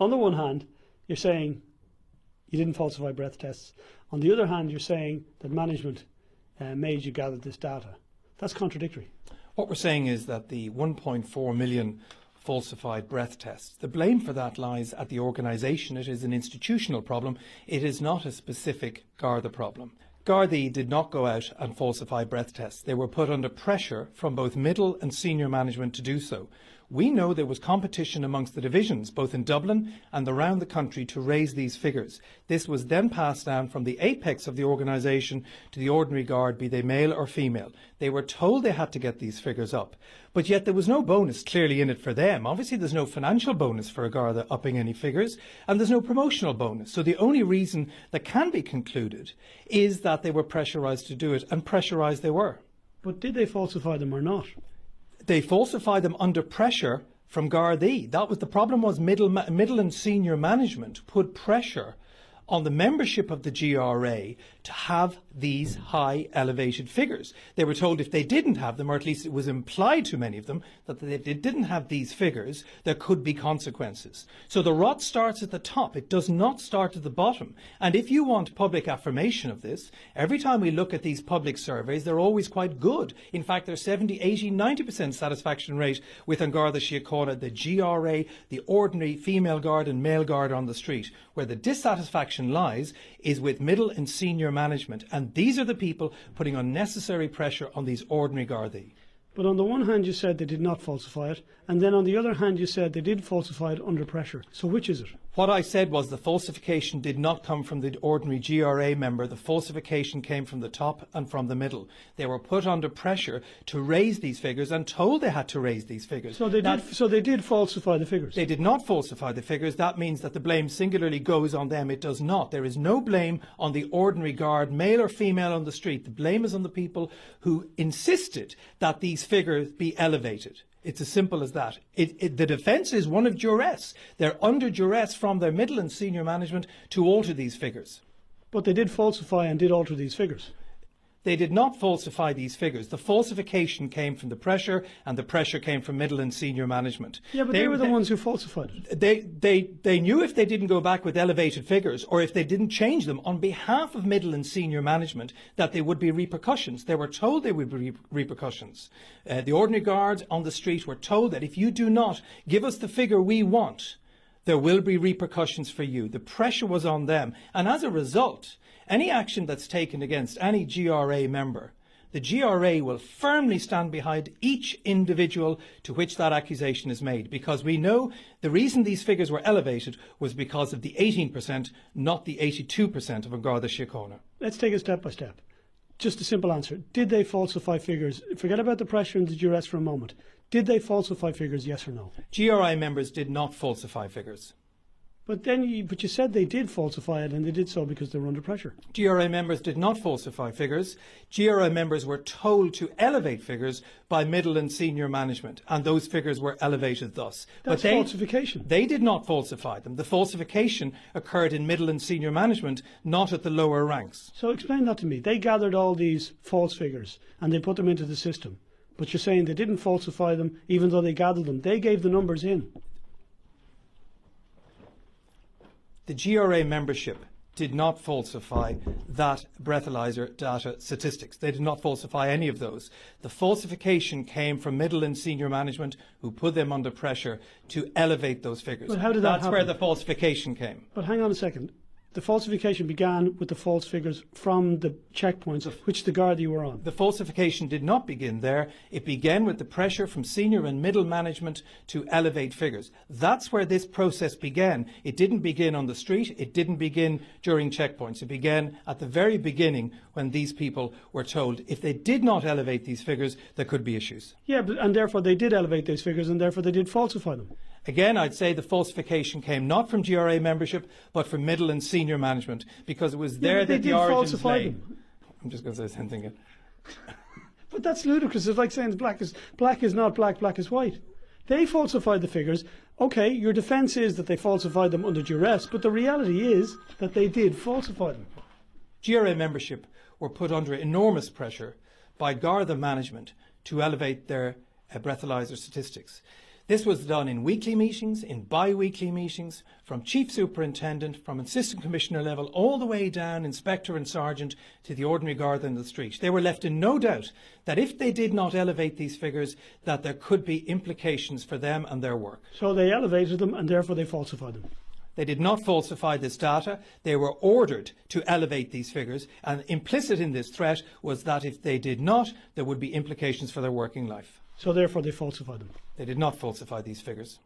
on the one hand, you're saying you didn't falsify breath tests. On the other hand, you're saying that management made you gather this data. That's contradictory. What we're saying is that the 1.4 million falsified breath tests, the blame for that lies at the organisation. It is an institutional problem. It is not a specific Garda problem. Gardaí did not go out and falsify breath tests. They were put under pressure from both middle and senior management to do so. We know there was competition amongst the divisions, both in Dublin and around the country, to raise these figures. This was then passed down from the apex of the organisation to the ordinary guard, be they male or female. They were told they had to get these figures up, but yet there was no bonus clearly in it for them. Obviously there's no financial bonus for a Garda upping any figures, and there's no promotional bonus. So the only reason that can be concluded is that they were pressurised to do it, and pressurised they were. But did they falsify them or not? They falsified them under pressure from Gardaí. That was the problem. Was middle and senior management put pressure on the membership of the GRA to have these high elevated figures. They were told if they didn't have them, or at least it was implied to many of them, that if they didn't have these figures, there could be consequences. So the rot starts at the top. It does not start at the bottom. And if you want public affirmation of this, every time we look at these public surveys, they're always quite good. In fact, there's 70, 80, 90% satisfaction rate with An Garda Síochána, the GRA, the ordinary female guard and male guard on the street. Where the dissatisfaction lies is with middle and senior management, and these are the people putting unnecessary pressure on these ordinary Gardaí. But on the one hand you said they did not falsify it, and then on the other hand you said they did falsify it under pressure. So which is it? What I said was the falsification did not come from the ordinary GRA member. The falsification came from the top and from the middle. They were put under pressure to raise these figures and told they had to raise these figures. So they did falsify the figures? They did not falsify the figures. That means that the blame singularly goes on them. It does not. There is no blame on the ordinary guard, male or female, on the street. The blame is on the people who insisted that these figures be elevated. It's as simple as that. The defence is one of duress. They're under duress from their middle and senior management to alter these figures. But they did falsify and did alter these figures. They did not falsify these figures. The falsification came from the pressure, and the pressure came from middle and senior management. Yeah, but they were the ones who falsified it. They knew if they didn't go back with elevated figures, or if they didn't change them on behalf of middle and senior management, that there would be repercussions. They were told there would be repercussions. The ordinary guards on the street were told that if you do not give us the figure we want, there will be repercussions for you. The pressure was on them, and as a result, any action that's taken against any GRA member, the GRA will firmly stand behind each individual to which that accusation is made, because we know the reason these figures were elevated was because of the 18%, not the 82% of An Garda Síochána. Let's take it step by step. Just a simple answer. Did they falsify figures? Forget about the pressure and the duress for a moment. Did they falsify figures, yes or no? GRA members did not falsify figures. But you said they did falsify it, and they did so because they were under pressure. GRA members did not falsify figures. GRA members were told to elevate figures by middle and senior management, and those figures were elevated thus. That's falsification. They did not falsify them. The falsification occurred in middle and senior management, not at the lower ranks. So explain that to me. They gathered all these false figures and they put them into the system. But you're saying they didn't falsify them even though they gathered them. They gave the numbers in. The GRA membership did not falsify that breathalyzer data statistics. They did not falsify any of those. The falsification came from middle and senior management who put them under pressure to elevate those figures. But how did that happen? That's where the falsification came. But hang on a second. The falsification began with the false figures from the checkpoints of which the Gardaí were on. The falsification did not begin there. It began with the pressure from senior and middle management to elevate figures. That's where this process began. It didn't begin on the street. It didn't begin during checkpoints. It began at the very beginning when these people were told if they did not elevate these figures, there could be issues. Yeah, and therefore they did elevate these figures, and therefore they did falsify them. Again, I'd say the falsification came not from GRA membership, but from middle and senior management, because it was there that the origins lay. I'm just going to say the same thing again. But that's ludicrous. It's like saying black is not black, black is white. They falsified the figures. OK, your defence is that they falsified them under duress, but the reality is that they did falsify them. GRA membership were put under enormous pressure by Garda management to elevate their breathalyzer statistics. This was done in weekly meetings, in bi-weekly meetings, from chief superintendent, from assistant commissioner level, all the way down, inspector and sergeant, to the ordinary Garda in the street. They were left in no doubt that if they did not elevate these figures, that there could be implications for them and their work. So they elevated them and therefore they falsified them. They did not falsify this data. They were ordered to elevate these figures, and implicit in this threat was that if they did not, there would be implications for their working life. So therefore they falsified them. They did not falsify these figures.